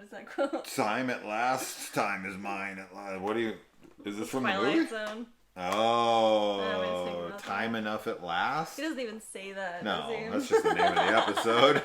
is that quote? Time at last, time is mine at last. What do you... Is this from Twilight the movie? Zone. Oh, time enough at last? He doesn't even say that, No, does he? that's just the name of the episode.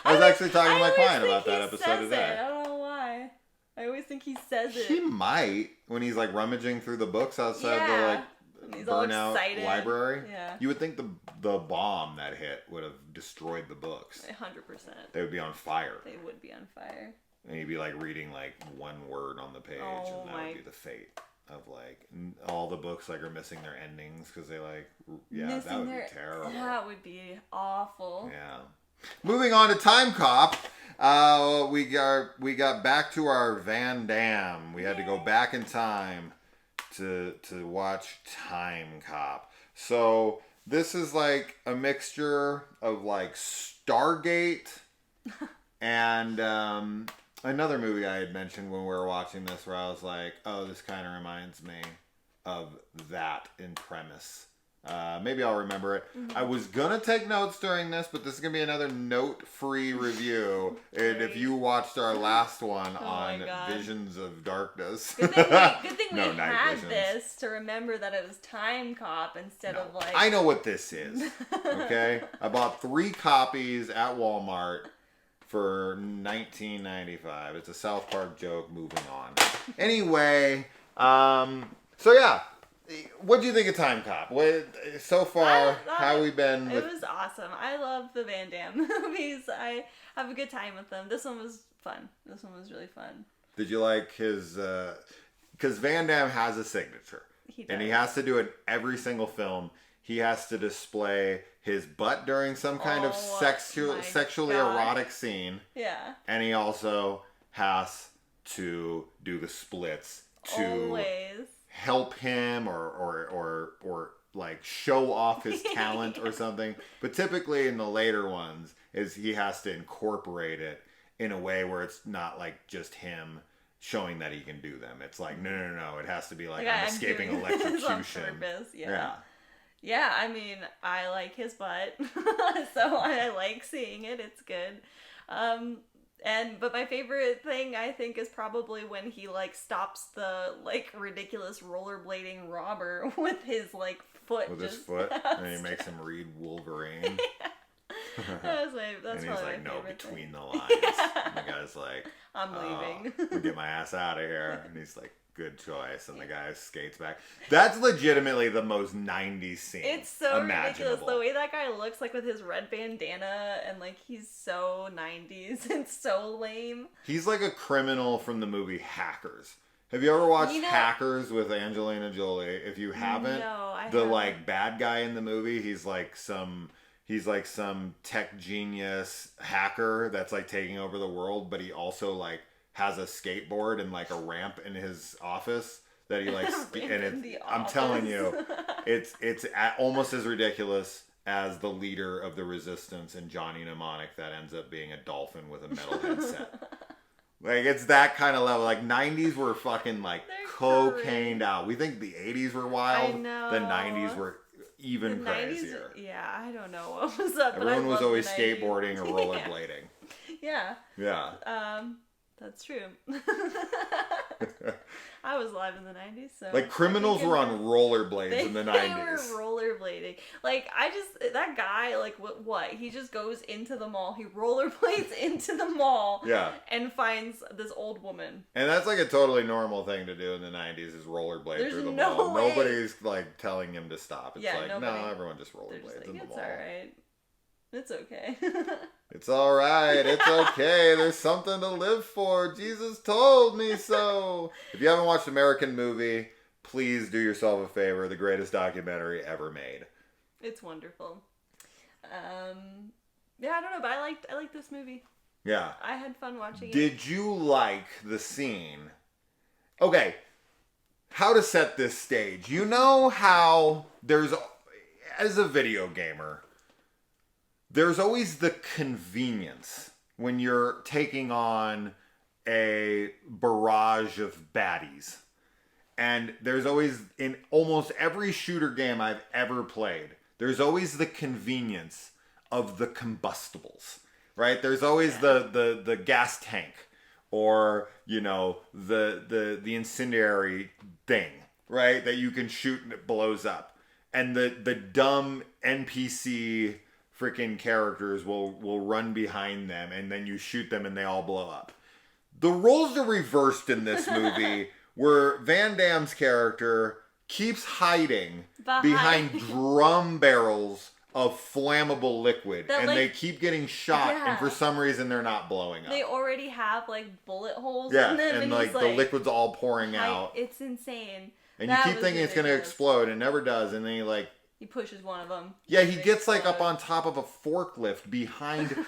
I was actually talking to my client about that episode today. I don't know why. I always think he says it. He might, when he's like rummaging through the books outside the like burnout library. Yeah. You would think the bomb that hit would have destroyed the books. 100%. They would be on fire. They would be on fire. And he'd be like reading like one word on the page, and that would be the fate of like all the books like are missing their endings because they like that would be terrible. That would be awful. Yeah. Moving on to Timecop, we got back to our Van Damme. We had to go back in time to watch Timecop. So this is like a mixture of like Stargate and another movie I had mentioned when we were watching this, where I was like, oh, this kind of reminds me of that in premise. Maybe I'll remember it. Mm-hmm. I was going to take notes during this, but this is going to be another note-free review. And if you watched our last one on Visions of Darkness. Good thing we had this to remember that it was Timecop instead of like... I know what this is, okay? I bought 3 copies at Walmart for $19.95. It's a South Park joke. Moving on. Anyway, so yeah. What do you think of Timecop? So far, how have we been? It was awesome. I love the Van Damme movies. I have a good time with them. This one was fun. This one was really fun. Did you like his... Because Van Damme has a signature. He does. And he has to do it in every single film. He has to display his butt during some kind of sexually erotic scene. Yeah. And he also has to do the splits to... Always. Help him or like show off his talent or something. But typically in the later ones is he has to incorporate it in a way where it's not like just him showing that he can do them. It's like no. It has to be like I'm escaping electrocution. On purpose. Yeah, I mean, I like his butt. So I like seeing it. It's good. But my favorite thing, I think, is probably when he, like, stops the, like, ridiculous rollerblading robber with his, like, foot. With his foot? And he makes him read Wolverine. That's and he's like, no, between thing. the lines. Yeah. And the guy's like, I'm leaving. I'll get my ass out of here. And he's like, good choice. And the guy skates back. That's legitimately the most 90s scene. It's so ridiculous. The way that guy looks, like, with his red bandana, and, like, he's so 90s and so lame. He's like a criminal from the movie Hackers. Have you ever watched Hackers with Angelina Jolie? If you haven't, I haven't. Like, bad guy in the movie, he's like some tech genius hacker that's, like, taking over the world, but he also, like, has a skateboard and like a ramp in his office that he likes. And I'm telling you, it's almost as ridiculous as the leader of the resistance in Johnny Mnemonic that ends up being a dolphin with a metal headset. Like, it's that kind of level. Like, 90s were fucking like cocained out. We think the 80s were wild. I know. The 90s were even crazier. Yeah, I don't know what was up. Everyone was always skateboarding or rollerblading. Yeah. Yeah. That's true. I was alive in the 90s, so... Like, criminals were on rollerblades in the 90s. They were rollerblading. Like, that guy, like, what? He just goes into the mall, he rollerblades into the mall, and finds this old woman. And that's, like, a totally normal thing to do in the 90s, is rollerblade through the mall. Way. Nobody's, like, telling him to stop. It's nobody. No, everyone just rollerblades in the mall. It's alright. It's okay. It's alright. It's okay. There's something to live for. Jesus told me so. If you haven't watched American Movie, please do yourself a favor. The greatest documentary ever made. It's wonderful. Yeah, I don't know, but I liked this movie. Yeah. I had fun watching it. Did you like the scene? Okay. How to set this stage. You know how there's, as a video gamer, there's always the convenience when you're taking on a barrage of baddies. And there's always, in almost every shooter game I've ever played, there's always the convenience of the combustibles, right? There's always the gas tank or the incendiary thing, right? That you can shoot and it blows up, and the dumb NPC freaking characters will run behind them, and then you shoot them and they all blow up. The roles are reversed in this movie, where Van Damme's character keeps hiding behind drum barrels of flammable liquid, and they keep getting shot, and for some reason they're not blowing up. They already have bullet holes in them, and the liquid's all pouring out. It's insane. And you keep thinking it's gonna explode, and it never does, and then he pushes one of them. Yeah, he gets up on top of a forklift behind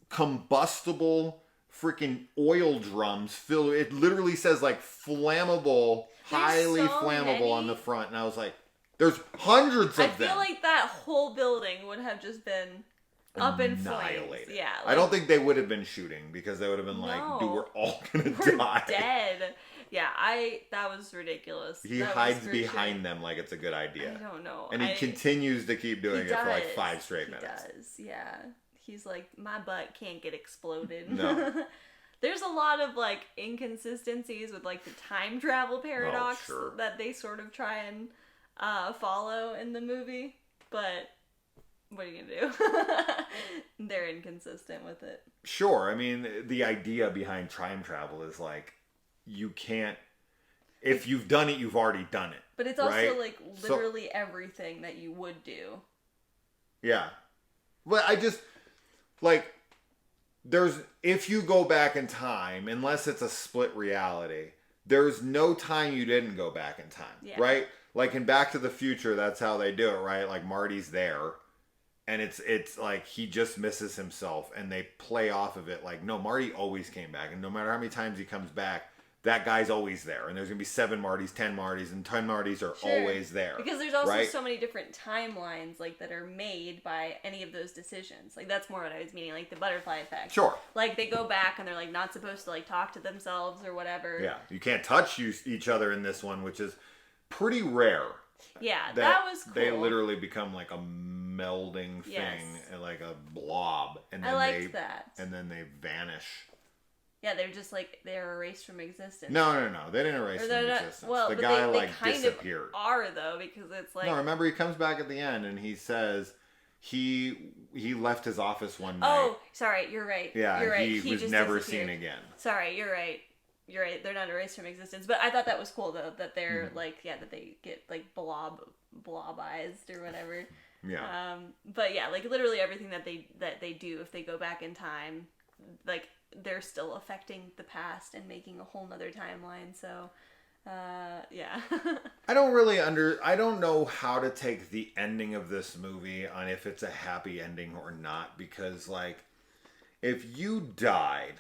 combustible freaking oil drums filled. It literally says flammable, highly flammable on the front, and I was like, there's hundreds of them. I feel like that whole building would have just been up in flames. Yeah. I don't think they would have been shooting, because they would have been dude, we're all gonna die. Dead. Yeah, that was ridiculous. He hides behind them like it's a good idea. I don't know. And he continues to keep doing it for 5 straight minutes. He does, yeah. He's like, my butt can't get exploded. No. There's a lot of inconsistencies with the time travel paradox that they sort of try and follow in the movie, but what are you gonna do? They're inconsistent with it. Sure. I mean, the idea behind time travel is you can't, if you've done it, you've already done it. But it's also literally everything that you would do. Yeah. Well, I just if you go back in time, unless it's a split reality, there's no time you didn't go back in time, right? In Back to the Future, that's how they do it, right? Marty's there, and it's he just misses himself, and they play off of it no, Marty always came back, and no matter how many times he comes back, that guy's always there, and there's gonna be 7 Martys, 10 Martys, and 10 Martys are always there. Because there's also so many different timelines that are made by any of those decisions. That's more what I was meaning, the butterfly effect. Sure. They go back and they're not supposed to talk to themselves or whatever. Yeah, you can't touch each other in this one, which is pretty rare. Yeah, that was cool. They literally become a melding thing, and a blob, and then I liked that. And then they vanish. Yeah, they're just they're erased from existence. No, they didn't erase from existence. Well, the but guy they kind disappeared. Of are though, because it's No, remember he comes back at the end and he says he left his office one night. Oh, sorry, you're right. Yeah, you're right. He was never seen again. Sorry, you're right. You're right. They're not erased from existence, but I thought that was cool though, that they're that they get blobized or whatever. Yeah. But yeah, literally everything that they do, if they go back in time, they're still affecting the past and making a whole nother timeline. So, yeah. I don't know how to take the ending of this movie on if it's a happy ending or not, because if you died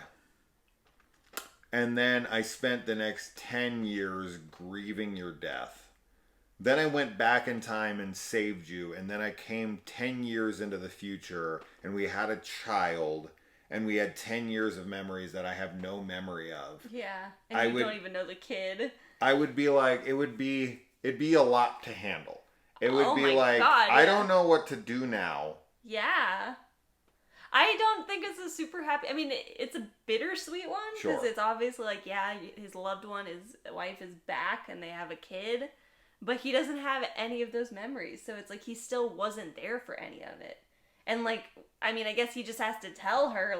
and then I spent the next 10 years grieving your death, then I went back in time and saved you, and then I came 10 years into the future and we had a child, and we had 10 years of memories that I have no memory of. Yeah. And you don't even know the kid. I would be it'd be a lot to handle. It would be God, I don't know what to do now. Yeah. I don't think it's a super happy, it's a bittersweet one. Because it's obviously his loved one, his wife is back and they have a kid. But he doesn't have any of those memories. So it's he still wasn't there for any of it. And I guess he just has to tell her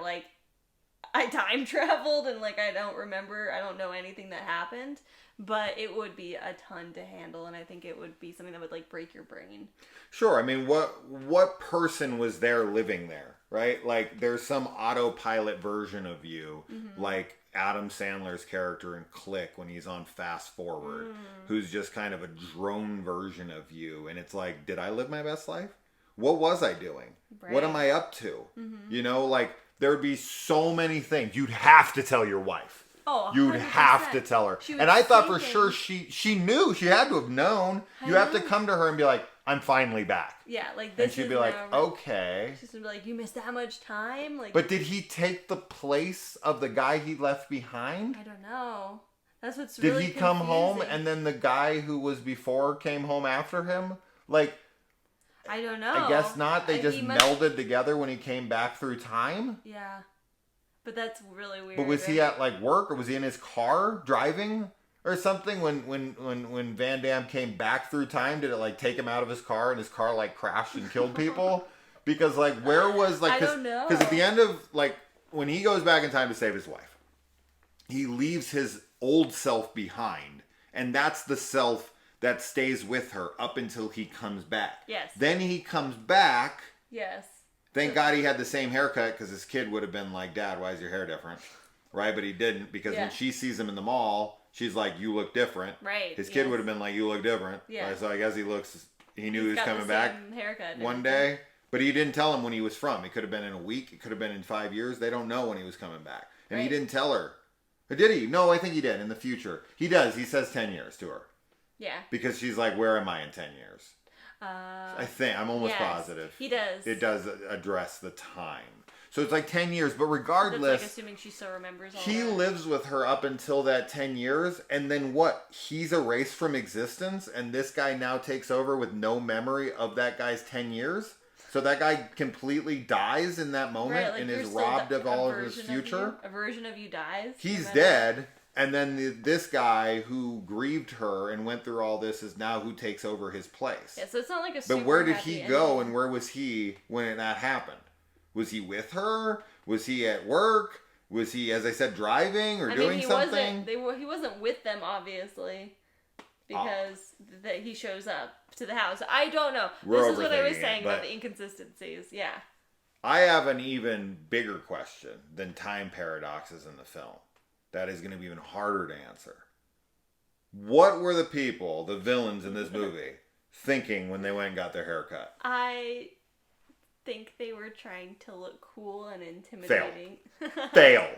I time traveled and I don't know anything that happened, but it would be a ton to handle, and I think it would be something that would break your brain. Sure. What person was there living there, right? There's some autopilot version of you, like Adam Sandler's character in Click when he's on Fast Forward, who's just kind of a drone version of you, and it's did I live my best life? What was I doing? Right. What am I up to? There would be so many things. You'd have to tell your wife. Oh, 100%. You'd have to tell her. And I thought for sure she knew. She had to have known. You have to come to her and be I'm finally back. Yeah, this. And she'd be okay. She's gonna be you missed that much time? But did he take the place of the guy he left behind? I don't know. That's what's really confusing. Did he come home and then the guy who was before came home after him? I don't know. I guess not. They just melded together when he came back through time? Yeah. But that's really weird. But was he at like work, or was he in his car driving or something when Van Damme came back through time? Did it like take him out of his car and his car like crashed and killed people? Because like where was like I don't know. Because at the end of like when he goes back in time to save his wife, he leaves his old self behind, and that's the self that stays with her up until he comes back. Yes. Then he comes back. Yes. Thank God he had the same haircut, because his kid would have been like, Dad, why is your hair different? Right? But he didn't, because when she sees him in the mall, she's like, you look different. Right. His kid would have been like, you look different. Yeah. So I guess he knew he was coming back haircut one day. But he didn't tell him when he was from. It could have been in a week. It could have been in 5 years. They don't know when he was coming back. And he didn't tell her. Or did he? No, I think he did in the future. He does. He says 10 years to her. Yeah. Because she's like, where am I in 10 years? I think. I'm almost positive. He does. It does address the time. So it's like 10 years. But regardless. That's like assuming she still remembers all he that. lives with her up until that 10 years. And then what? He's erased from existence. And this guy now takes over with no memory of that guy's 10 years. So that guy completely dies in that moment and is robbed of all of his future. A version of you dies. He's dead. And then this guy who grieved her and went through all this is now who takes over his place. Yeah, so it's not like a super But where did he go ending. and where was he when that happened? Was he with her? Was he at work? Was he, as I said, driving or doing something? He wasn't with them, obviously, because he shows up to the house. I don't know. This is what I was saying about the inconsistencies. Yeah. I have an even bigger question than time paradoxes in the film. That is going to be even harder to answer. What were the people, the villains in this movie, thinking when they went and got their hair cut? I think they were trying to look cool and intimidating. Fail.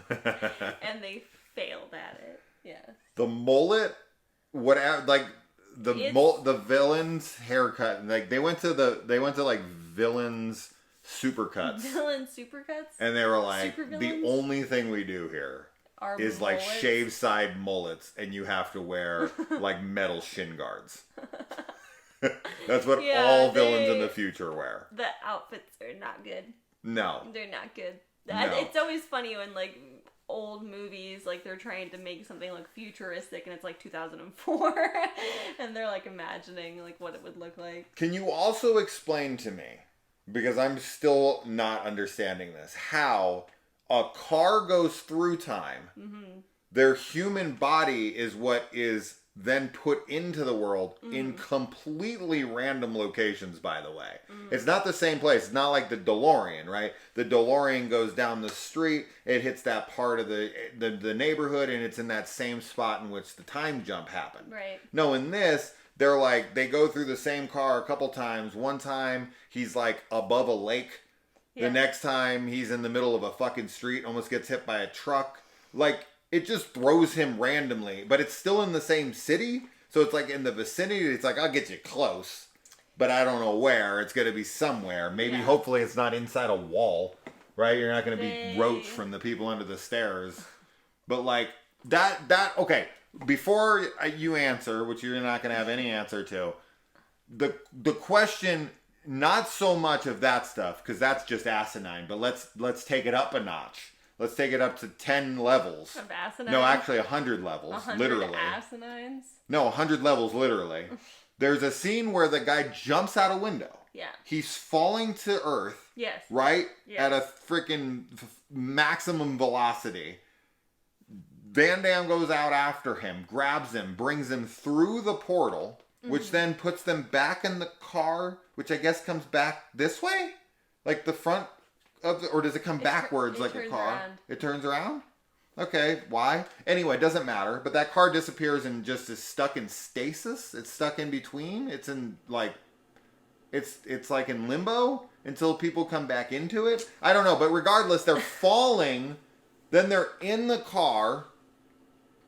And they failed at it. Yes. The mullet, whatever, like the villain's haircut. Like they went to like villains supercuts. Villain supercuts. And they were like, the only thing we do here is like shave side mullets, and you have to wear like metal shin guards. That's what all villains in the future wear. The outfits are not good. No. They're not good. No. It's always funny when like old movies, like they're trying to make something look futuristic and it's like 2004 and they're like imagining like what it would look like. Can you also explain to me, because I'm still not understanding this, how a car goes through time, their human body is what is then put into the world in completely random locations, by the way. It's not the same place. It's not like the DeLorean, right? The DeLorean goes down the street, it hits that part of the neighborhood, and it's in that same spot in which the time jump happened. Right. No, in this, they're like, they go through the same car a couple times. One time, he's like above a lake. Yeah. The next time, he's in the middle of a fucking street, almost gets hit by a truck. Like, it just throws him randomly, but it's still in the same city. So it's like in the vicinity. It's like, I'll get you close, but I don't know where. It's going to be somewhere. Maybe, hopefully it's not inside a wall, right? You're not going to be roached from the people under the stairs. But like okay. Before you answer, which you're not going to have any answer to, the question, not so much of that stuff, because that's just asinine, but let's take it up a notch. Let's take it up to 10 levels. Of asinine? No, actually 100 levels, 100 literally. asinines? No, 100 levels, literally. There's a scene where the guy jumps out a window. Yeah. He's falling to Earth. Yes. Right? Yes. At a freaking maximum velocity. Van Damme goes out after him, grabs him, brings him through the portal, which then puts them back in the car, which I guess comes back this way? Like the front of or does it come backwards like a car? Around. It turns around? Okay, why? Anyway, it doesn't matter. But that car disappears and just is stuck in stasis. It's stuck in between. It's in like it's like in limbo until people come back into it. I don't know, but regardless, they're falling. Then they're in the car,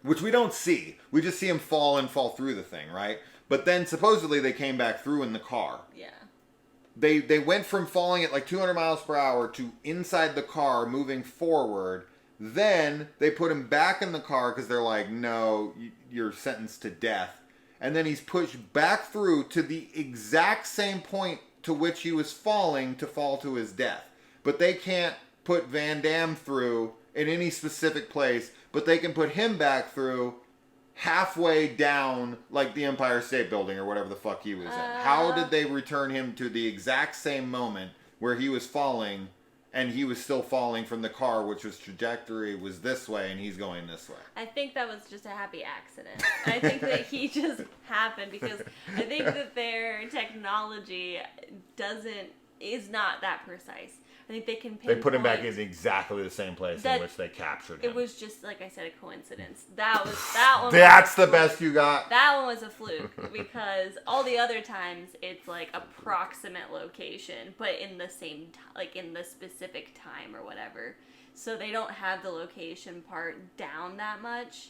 which we don't see. We just see them fall through the thing, right? But then supposedly they came back through in the car. Yeah. They went from falling at like 200 miles per hour to inside the car moving forward. Then they put him back in the car because they're like, no, you're sentenced to death. And then he's pushed back through to the exact same point to which he was falling to fall to his death. But they can't put Van Damme through in any specific place, but they can put him back through halfway down, like the Empire State Building or whatever the fuck he was in. How did they return him to the exact same moment where he was falling, and he was still falling from the car, which was trajectory was this way, and he's going this way? I think that was just a happy accident. I think that he just happened because I think that their technology is not that precise. I think they can pinpoint. They put him back in exactly the same place in which they captured him. It was just, like I said, a coincidence. That one. That's the best you got? That one was a fluke because all the other times it's like approximate location, but in the same like in the specific time or whatever. So they don't have the location part down that much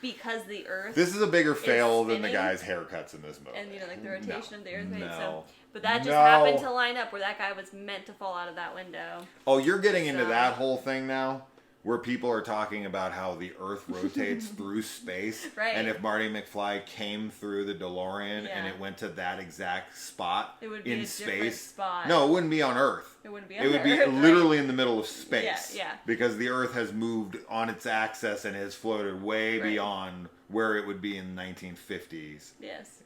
because the Earth. This is a bigger fail than the guy's haircuts in this movie. And like the rotation of the Earth. No. So. But that just happened to line up where that guy was meant to fall out of that window. Oh, you're getting into that whole thing now? Where people are talking about how the Earth rotates through space. Right. And if Marty McFly came through the DeLorean and it went to that exact spot it would be in a space. Different spot. No, it wouldn't be on Earth. It wouldn't be on Earth. It would be literally in the middle of space. Yeah. Because the Earth has moved on its axis and has floated way beyond where it would be in the 1950s. Yes.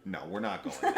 No, we're not going there,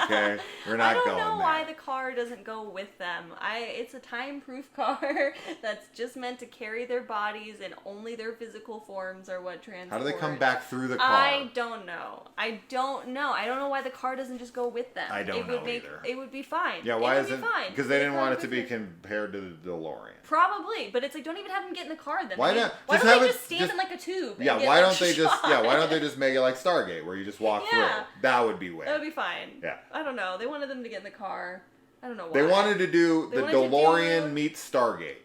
okay? We're not going there. I don't know why the car doesn't go with them. It's a time-proof car that's just meant to carry their bodies and only their physical forms are what transport. How do they come back through the car? I don't know. I don't know why the car doesn't just go with them. I don't know either. It would be fine. Yeah, why it is it? Because they didn't want it to be compared to the DeLorean. Probably, but it's like don't even have them get in the car then. Why not? Why don't they just stand in like a tube? Yeah, why don't they just? Yeah, why don't they just make it like Stargate, where you just walk through? That would be way. That would be fine. Yeah. I don't know. They wanted them to get in the car. I don't know why. They wanted to do the DeLorean meets Stargate.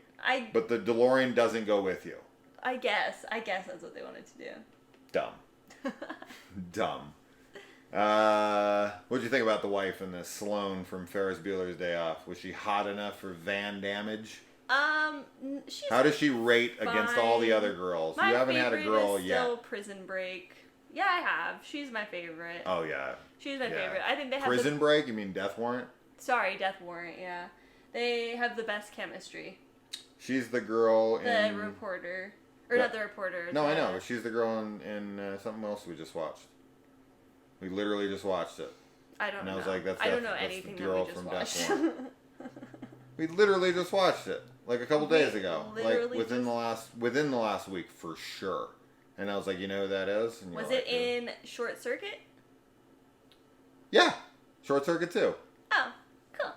But the DeLorean doesn't go with you. I guess that's what they wanted to do. Dumb. Dumb. What'd you think about the wife in this, Sloane from Ferris Bueller's Day Off? Was she hot enough for Van Damage? She's How does she rate against all the other girls? My you haven't had a girl is yet. Still Prison Break. Yeah, I have. She's my favorite. Oh yeah. She's my favorite. I think they have Prison Break? You mean Death Warrant? Sorry, Death Warrant. Yeah, they have the best chemistry. She's the girl in the reporter, or not the reporter. No, I know. She's the girl in something else we just watched. We literally just watched it. I don't know. And I was like, that's I don't know that's anything the girl that we from just Death watched. Warrant. We literally just watched it like a couple days ago, like within the last week for sure. And I was like, you know who that is? And was it in Short Circuit? Yeah, Short Circuit too. Oh, cool.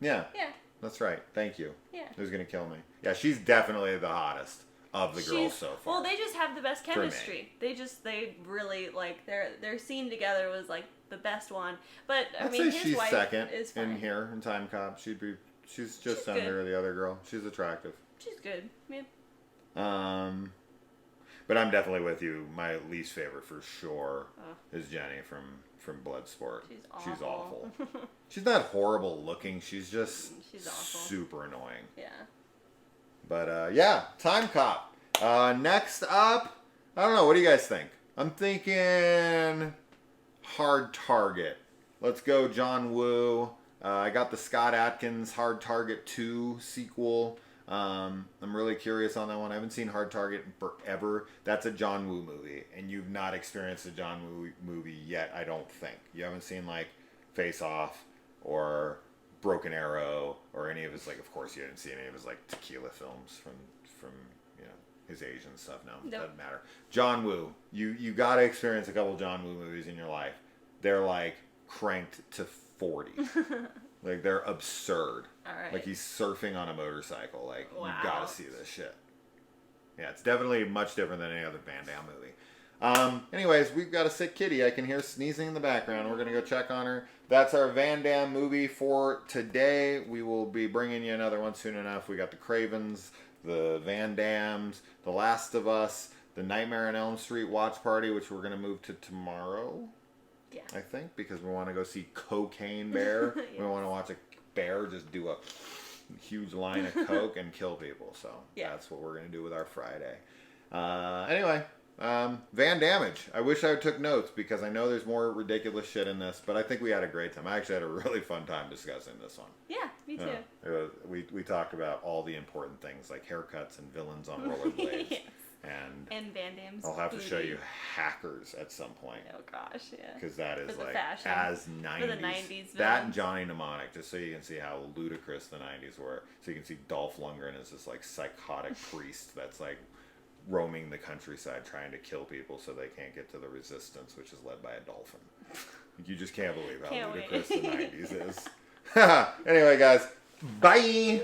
Yeah. Yeah. That's right. Thank you. Yeah. Who's gonna kill me? Yeah, she's definitely the hottest of the girls so far. Well, they just have the best chemistry. They really like their scene together was like the best one. But I mean, say his she's wife second is fine. in here in Timecop. She's just under the other girl. She's attractive. She's good. Yeah. But I'm definitely with you. My least favorite for sure is Jenny from Bloodsport. She's awful. She's not horrible looking. She's just she's awful. Super annoying. Yeah. But yeah, Timecop. Next up, I don't know. What do you guys think? I'm thinking Hard Target. Let's go, John Woo. I got the Scott Adkins Hard Target 2 sequel. I'm really curious on that one. I haven't seen Hard Target in forever. That's a John Woo movie, and you've not experienced a John Woo movie yet, I don't think. You haven't seen, like, Face Off or Broken Arrow or any of his, like, of course you didn't see any of his, like, tequila films from you know, his Asian stuff. No, nope. Doesn't matter. John Woo. You got to experience a couple John Woo movies in your life. They're, like, cranked to 40. Like, they're absurd. All right. Like, he's surfing on a motorcycle. Like, wow. You gotta see this shit. Yeah, it's definitely much different than any other Van Damme movie. Anyways, we've got a sick kitty. I can hear sneezing in the background. We're gonna go check on her. That's our Van Damme movie for today. We will be bringing you another one soon enough. We got the Cravens, the Van Dammes, The Last of Us, the Nightmare on Elm Street watch party, which we're gonna move to tomorrow. Yeah. I think, because we want to go see Cocaine Bear. Yes. We want to watch a bear just do a huge line of coke and kill people. So that's what we're going to do with our Friday. Anyway, Van Damage. I wish I took notes because I know there's more ridiculous shit in this, but I think we had a great time. I actually had a really fun time discussing this one. Yeah, me too. We talked about all the important things like haircuts and villains on rollerblades. Yes. And Van Damme's I'll have booty. to show you Hackers at some point. Oh gosh, yeah. Because that is like fashion. as 90s. For the 90s that and Johnny Mnemonic, just so you can see how ludicrous the 90s were. So you can see Dolph Lundgren as this like psychotic priest that's like roaming the countryside trying to kill people so they can't get to the resistance, which is led by a dolphin. You just can't believe how ludicrous the 90s is. Anyway, guys, bye!